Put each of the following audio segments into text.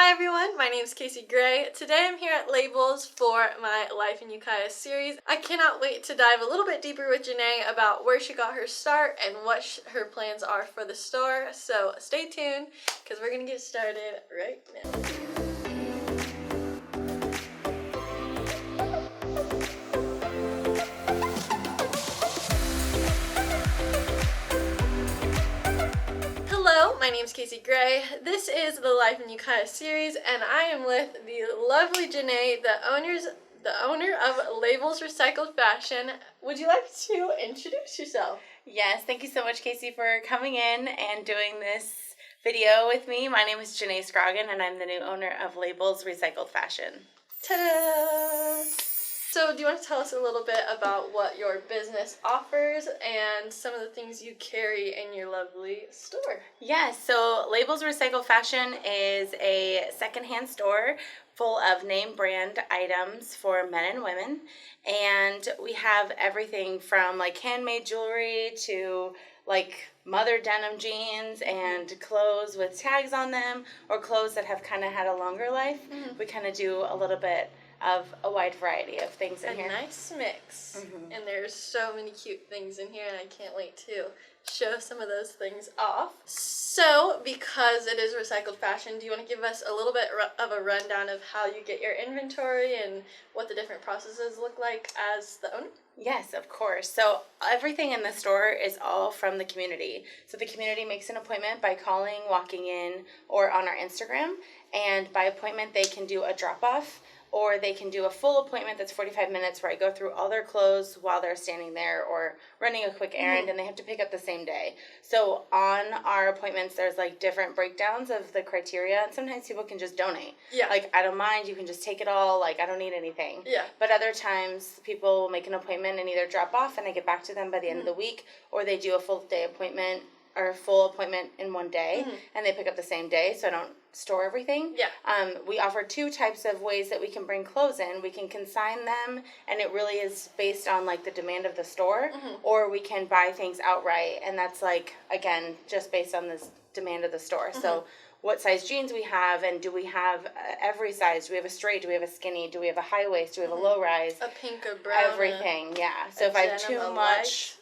Hi everyone, my name is Kasie Gray. Today I'm here at Labels for my Life in Ukiah series. I cannot wait to dive a little bit deeper with Janae about where she got her start and what her plans are for the store. So stay tuned because we're going to get started right now. Hello, my name is Kasie Gray. This is the Life in Ukiah series, and I am with the lovely Janae, the owner of Labels Recycled Fashion. Would you like to introduce yourself? Yes, thank you so much, Kasie, for coming in and doing this video with me. My name is Janae Scroggin, and I'm the new owner of Labels Recycled Fashion. Ta-da! So do you want to tell us a little bit about what your business offers and some of the things you carry in your lovely store? Yes, so Labels Recycled Fashion is a secondhand store full of name brand items for men and women. And we have everything from like handmade jewelry to like mother denim jeans and clothes with tags on them, or clothes that have kind of had a longer life. Mm-hmm. We kind of do a little bit of a wide variety of things in here. A nice mix. Mm-hmm. And there's so many cute things in here, and I can't wait to show some of those things off. So, because it is recycled fashion, do you want to give us a little bit of a rundown of how you get your inventory and what the different processes look like as the owner? Yes, of course. So everything in the store is all from the community. So the community makes an appointment by calling, walking in, or on our Instagram. And by appointment, they can do a drop-off, or they can do a full appointment that's 45 minutes where I go through all their clothes while they're standing there or running a quick errand, and they have to pick up the same day. So on our appointments, there's like different breakdowns of the criteria, and sometimes people can just donate. Yeah. Like, I don't mind, you can just take it all, like, I don't need anything. Yeah. But other times, people will make an appointment and either drop off and I get back to them by the end of the week, or they do a full day appointment or a full appointment in one day, and they pick up the same day, so I don't store everything. Yeah. We offer two types of ways that we can bring clothes in. We can consign them, and it really is based on like the demand of the store, or we can buy things outright, and that's like, again, just based on this demand of the store. So what size jeans we have, and do we have every size? Do we have a straight? Do we have a skinny? Do we have a high waist? Do we have a low rise? A pink or brown? Everything, yeah. So if I have too much...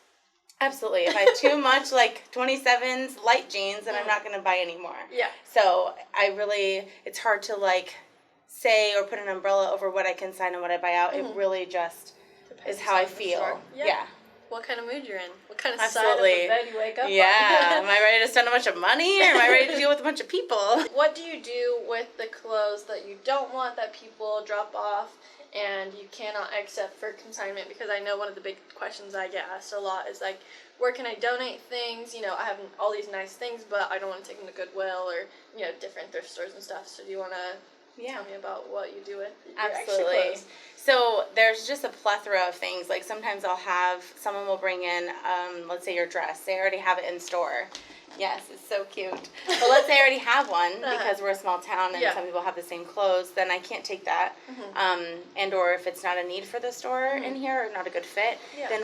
Absolutely. If I have too much like 27s light jeans, then I'm not going to buy anymore. Yeah. So it's hard to like say or put an umbrella over what I consign and what I buy out. It really just is how I feel. Yeah. What kind of mood you're in? What kind of side of the bed you wake up on? Am I ready to spend a bunch of money, or am I ready to deal with a bunch of people? What do you do with the clothes that you don't want that people drop off and you cannot accept for consignment? Because I know one of the big questions I get asked a lot is like, where can I donate things? You know, I have all these nice things, but I don't want to take them to Goodwill or, you know, different thrift stores and stuff. So do you want to tell me about what you do with your extra clothes? So there's just a plethora of things. Like sometimes someone will bring in, let's say your dress. They already have it in store. Yes, it's so cute. But let's say I already have one because we're a small town and some people have the same clothes, then I can't take that. And or if it's not a need for the store in here or not a good fit, then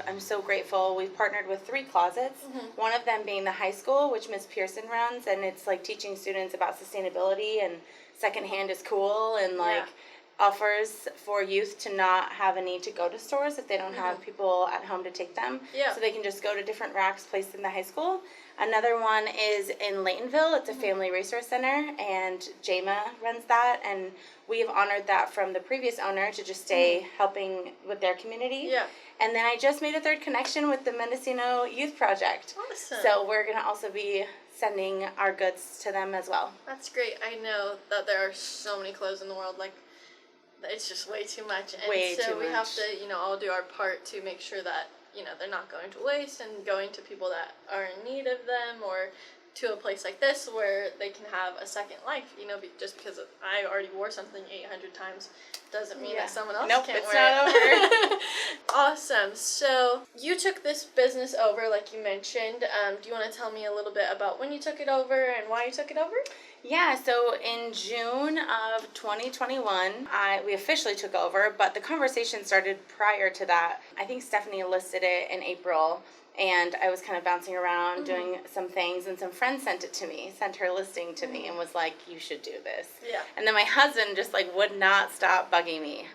I'm so grateful, we've partnered with 3 closets. One of them being the high school, which Ms. Pearson runs, and it's like teaching students about sustainability and secondhand is cool, and like offers for youth to not have a need to go to stores if they don't have people at home to take them. So they can just go to different racks placed in the high school. Another one is in Laytonville. It's a family resource center, and JAMA runs that, and we have honored that from the previous owner to just stay helping with their community. Yeah. And then I just made a 3rd connection with the Mendocino Youth Project. Awesome. So we're going to also be sending our goods to them as well. That's great. I know that there are so many clothes in the world, like, it's just way too much. And so we have to, you know, all do our part to make sure that, you know, they're not going to waste and going to people that are in need of them, or to a place like this where they can have a second life, you know, just because I already wore something 800 times doesn't mean that someone else can't wear it. Over. Awesome. So you took this business over, like you mentioned. Do you want to tell me a little bit about when you took it over and why you took it over? Yeah, so in June of 2021, we officially took over, but the conversation started prior to that. I think Stephanie listed it in April, and I was kind of bouncing around doing some things, and some friends sent her listing to me and was like, you should do this. Yeah. And then my husband just like would not stop bugging me.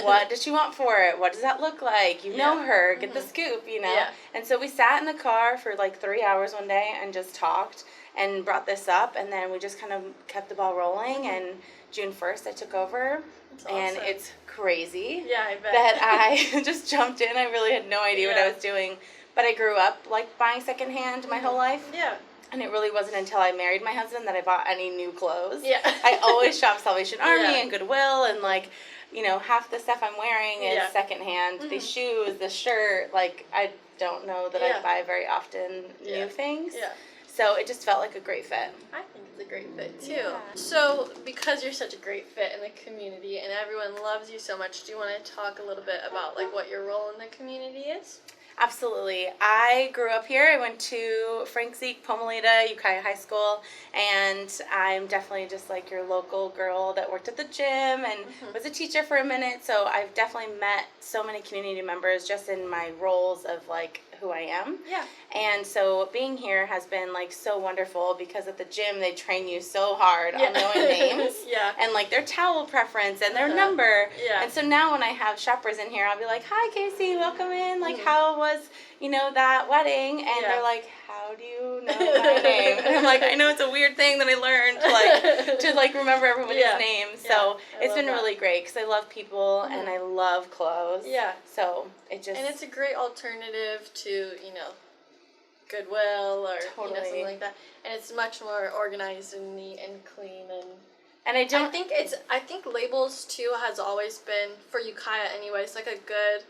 What does she want for it? What does that look like? You know her, get the scoop, you know? Yeah. And so we sat in the car for like 3 hours one day and just talked and brought this up, and then we just kind of kept the ball rolling, and June 1st I took over. That's and awesome. it's crazy Yeah, I bet. that I just jumped in. I really had no idea what I was doing. But I grew up like buying secondhand my whole life. Yeah. And it really wasn't until I married my husband that I bought any new clothes. Yeah. I always shop Salvation Army and Goodwill, and like, you know, half the stuff I'm wearing is secondhand. The shoes, the shirt, like I don't know that I buy very often new things. Yeah. So it just felt like a great fit. I think it's a great fit too. Yeah. So because you're such a great fit in the community and everyone loves you so much, do you want to talk a little bit about like what your role in the community is? Absolutely. I grew up here. I went to Frank Zeke, Pomalita, Ukiah High School, and I'm definitely just like your local girl that worked at the gym and was a teacher for a minute. So I've definitely met so many community members just in my roles of like who I am. Yeah. And so being here has been like so wonderful because at the gym they train you so hard on knowing names and like their towel preference and their number. Yeah. And so now when I have shoppers in here, I'll be like, "Hi, Kasie, welcome in. Like, how was, you know, that wedding?" And they're like, "How do you know my name?" And I'm like, "I know it's a weird thing that I learned to like remember everybody's name." So it's been really great because I love people and I love clothes. Yeah. So it just, and it's a great alternative to, you know, Goodwill or you know, something like that. And it's much more organized and neat and clean and I think labels too has always been, for Ukiah anyways, like a good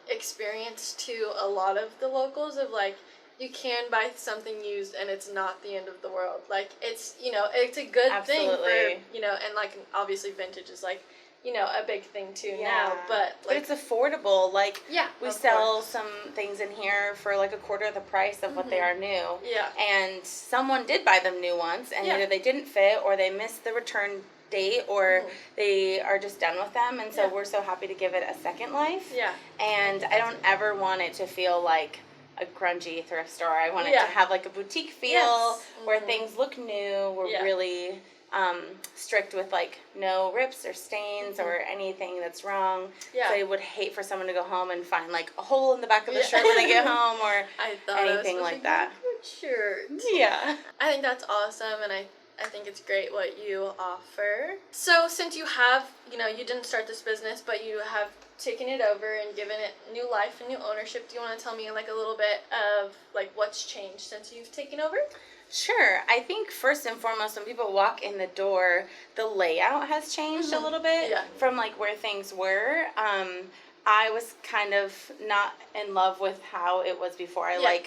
experience to a lot of the locals of like, you can buy something used and it's not the end of the world. Like it's, you know, it's a good thing for, you know, and like obviously vintage is like, you know, a big thing too now, but like, it's affordable. Like we sell course. some things in here for like a quarter of the price of what they are new. Yeah. And someone did buy them new once and either they didn't fit or they missed the return date or they are just done with them, and so we're so happy to give it a second life. Yeah. And I don't ever want it to feel like a grungy thrift store. I want it to have like a boutique feel where things look new. We're really strict with like no rips or stains or anything that's wrong. Yeah. So I would hate for someone to go home and find like a hole in the back of the shirt when they get home or anything like that. Shirt. Yeah. I think that's awesome, and I think it's great what you offer. So since you have, you know, you didn't start this business, but you have taken it over and given it new life and new ownership, do you want to tell me like a little bit of like what's changed since you've taken over? Sure. I think first and foremost, when people walk in the door, the layout has changed a little bit from like where things were. I was kind of not in love with how it was before. I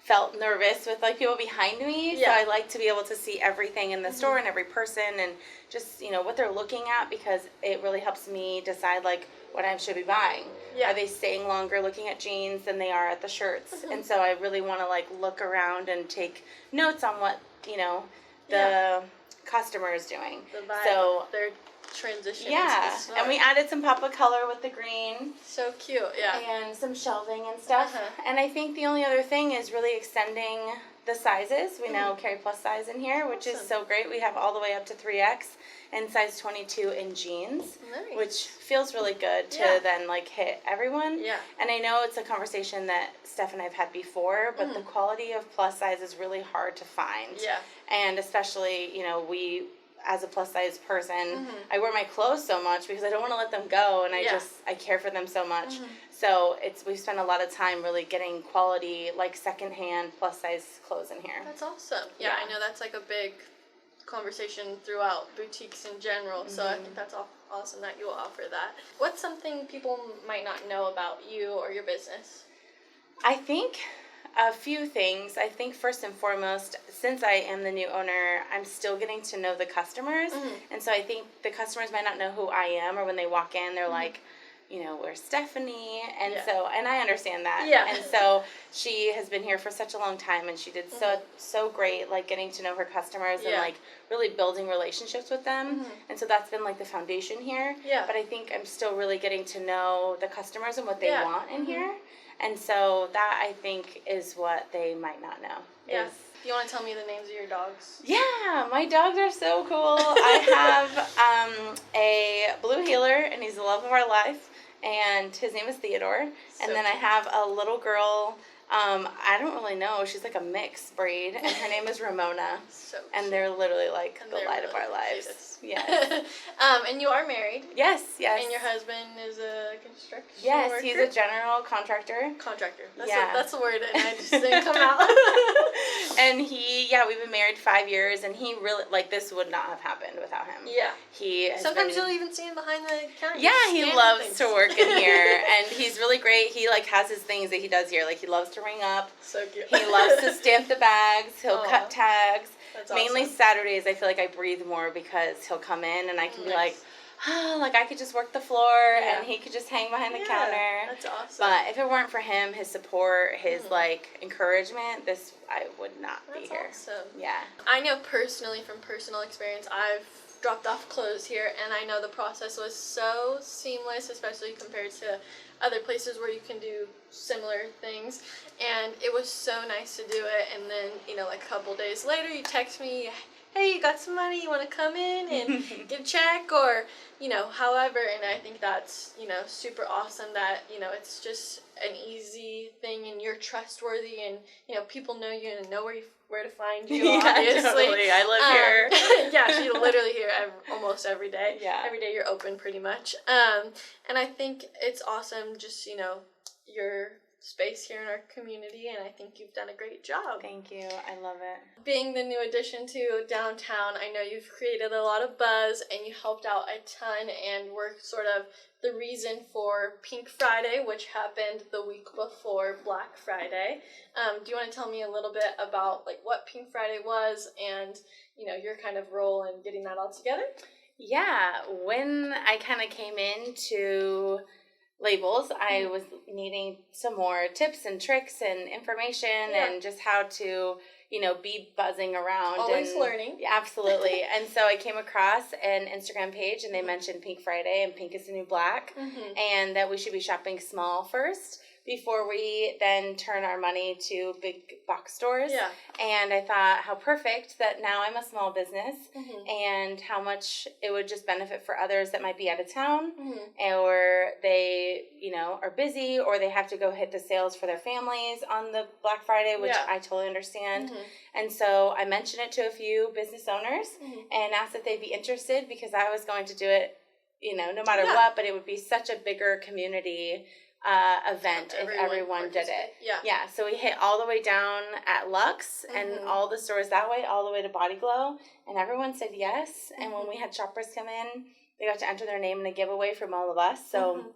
felt nervous with like people behind me, so I like to be able to see everything in the store and every person and just, you know, what they're looking at, because it really helps me decide like what I should be buying. Are they staying longer looking at jeans than they are at the shirts? And so I really want to like look around and take notes on what, you know, the customer is doing. The vibe, so their transition. And we added some pop of color with the green. So cute, and some shelving and stuff. And I think the only other thing is really extending the sizes. We now carry plus size in here, which is so great. We have all the way up to 3X and size 22 in jeans, which feels really good to then like hit everyone. And I know it's a conversation that Steph and I have had before, but the quality of plus size is really hard to find. And especially, you know, we, as a plus size person, I wear my clothes so much because I don't want to let them go, and I care for them so much. So we've spent a lot of time really getting quality, like secondhand plus size clothes in here. That's awesome. Yeah, I know that's like a big conversation throughout boutiques in general, so I think that's awesome that you will offer that. What's something people might not know about you or your business? I think a few things. I think first and foremost, since I am the new owner, I'm still getting to know the customers. And so I think the customers might not know who I am, or when they walk in, they're like, you know, where's Stephanie? And so, and I understand that. And so she has been here for such a long time, and she did so great, like getting to know her customers and like really building relationships with them. And so that's been like the foundation here. But I think I'm still really getting to know the customers and what they want in here. And so that, I think, is what they might not know. Yeah. Do you want to tell me the names of your dogs? Yeah, my dogs are so cool. I have a blue heeler, and he's the love of our life, and his name is Theodore. So and then cute. I have a little girl, I don't really know, she's like a mixed breed, and her name is Ramona. So cute. And they're literally like And the they're light of really our the lives. cutest. Yes. And you are married. Yes. And your husband is a construction Yes, worker? he's a general contractor. Contractor. Yeah. That's the word, and I just didn't come out. And we've been married 5 years, and he really, like, this would not have happened without him. Yeah. He has Sometimes you'll even see him behind the counter. Yeah, he loves things. to work in here, and he's really great. He, like, has his things that he does here. Like, he loves to ring up. So cute. He loves to stamp the bags. He'll cut tags. That's Mainly awesome. Saturdays, I feel like I breathe more because he'll come in, and I can be Nice. like, oh, like, I could just work the floor, and he could just hang behind the counter. That's awesome. But if it weren't for him, his support, his, like, encouragement, I would not be here. That's awesome. Yeah. I know personally from personal experience, I've dropped off clothes here, and I know the process was so seamless, especially compared to other places where you can do similar things, and it was so nice to do it. And then, you know, like a couple days later, you text me, hey, you got some money, you want to come in and get a check, or, you know, however. And I think that's, you know, super awesome that, you know, it's just an easy thing, and you're trustworthy, and, you know, people know you and know where to find you, obviously. Totally. I live here. Yeah, she's literally here almost every day. Yeah. Every day you're open pretty much. And I think it's awesome, just, you know, your space here in our community, and I think you've done a great job. Thank you. I love it. Being the new addition to downtown, I know you've created a lot of buzz, and you helped out a ton, and were sort of the reason for Pink Friday, which happened the week before Black Friday. Do you want to tell me a little bit about, like, what Pink Friday was, and, you know, your kind of role in getting that all together? Yeah, when I kind of came into labels, I was needing some more tips and tricks and information and just how to, you know, be buzzing around. Always learning. Yeah, absolutely. And so I came across an Instagram page, and they mentioned Pink Friday, and pink is the new black, and that we should be shopping small first before we then turn our money to big box stores. Yeah. And I thought, how perfect that now I'm a small business, and how much it would just benefit for others that might be out of town, or they, you know, are busy, or they have to go hit the sales for their families on the Black Friday, which I totally understand. And so I mentioned it to a few business owners and asked if they'd be interested, because I was going to do it, you know, no matter what, but it would be such a bigger community event if everyone did it. Yeah, so we hit all the way down at Lux and all the stores that way, all the way to Body Glow, and everyone said yes. And when we had shoppers come in, they got to enter their name in a giveaway from all of us. So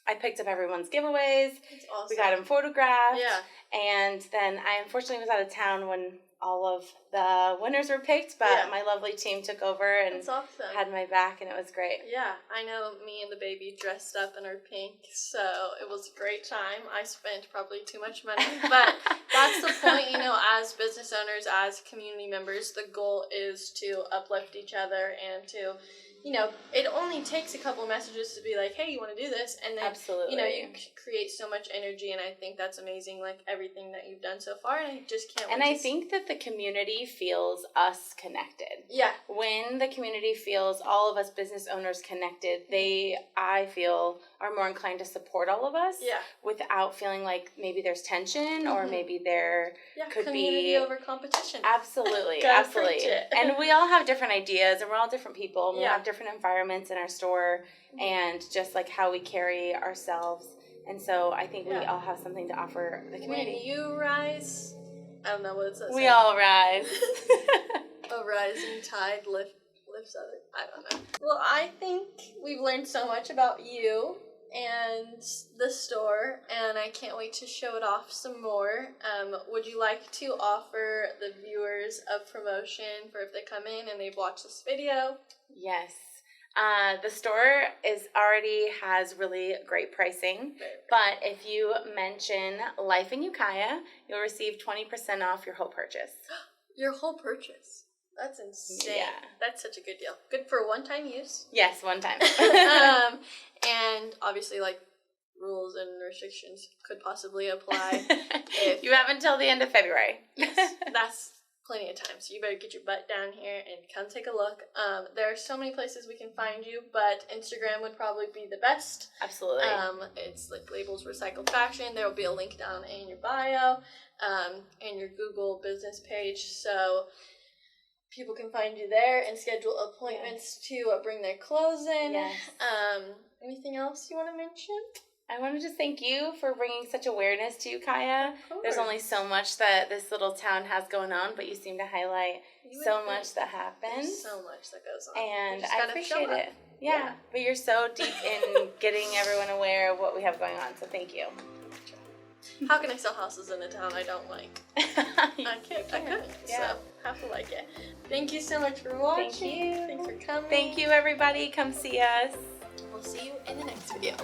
I picked up everyone's giveaways. That's awesome. We got them photographed. Yeah. And then I unfortunately was out of town when all of the winners were picked, but my lovely team took over and That's awesome. had my back, and it was great. Yeah, I know me and the baby dressed up in our pink, so it was a great time. I spent probably too much money, but that's the point, you know, as business owners, as community members, the goal is to uplift each other and to, you know, it only takes a couple messages to be like, hey, you want to do this? And then, you know, you create so much energy, and I think that's amazing, like, everything that you've done so far, and I just can't wait And I think that the community feels us connected. Yeah. When the community feels all of us business owners connected, they, I feel, are more inclined to support all of us without feeling like maybe there's tension or maybe there could community be over competition. Absolutely, Gotta absolutely. preach it. And we all have different ideas, and we're all different people, and we have different environments in our store, and just like how we carry ourselves. And so I think we all have something to offer the community. When you rise, I don't know what it says. We all rise. A rising tide lifts others. I don't know. Well, I think we've learned so much about you and the store, and I can't wait to show it off some more. Would you like to offer the viewers a promotion for if they come in and they've watched this video? Yes. The store already has really great pricing, but if you mention Life in Ukiah, you'll receive 20% off your whole purchase. Your whole purchase? That's insane. Yeah. That's such a good deal. Good for one-time use. Yes, one time. And obviously, like, rules and restrictions could possibly apply. You have until the end of February. Yes, that's plenty of time, so you better get your butt down here and come take a look. There are so many places we can find you, but Instagram would probably be the best. Absolutely. It's like Labels Recycled Fashion. There will be a link down in your bio, and your Google business page, so people can find you there and schedule appointments to bring their clothes in. Yes. Anything else you want to mention? I want to just thank you for bringing such awareness to Ukiah. There's only so much that this little town has going on, but you seem to highlight so much that happens. There's so much that goes on. And I appreciate it. Yeah, but you're so deep in getting everyone aware of what we have going on, so thank you. How can I sell houses in a town I don't like? I couldn't, so have to like it. Thank you so much for watching. Thank you. Thanks for coming. Thank you, everybody. Come see us. We'll see you in the next video.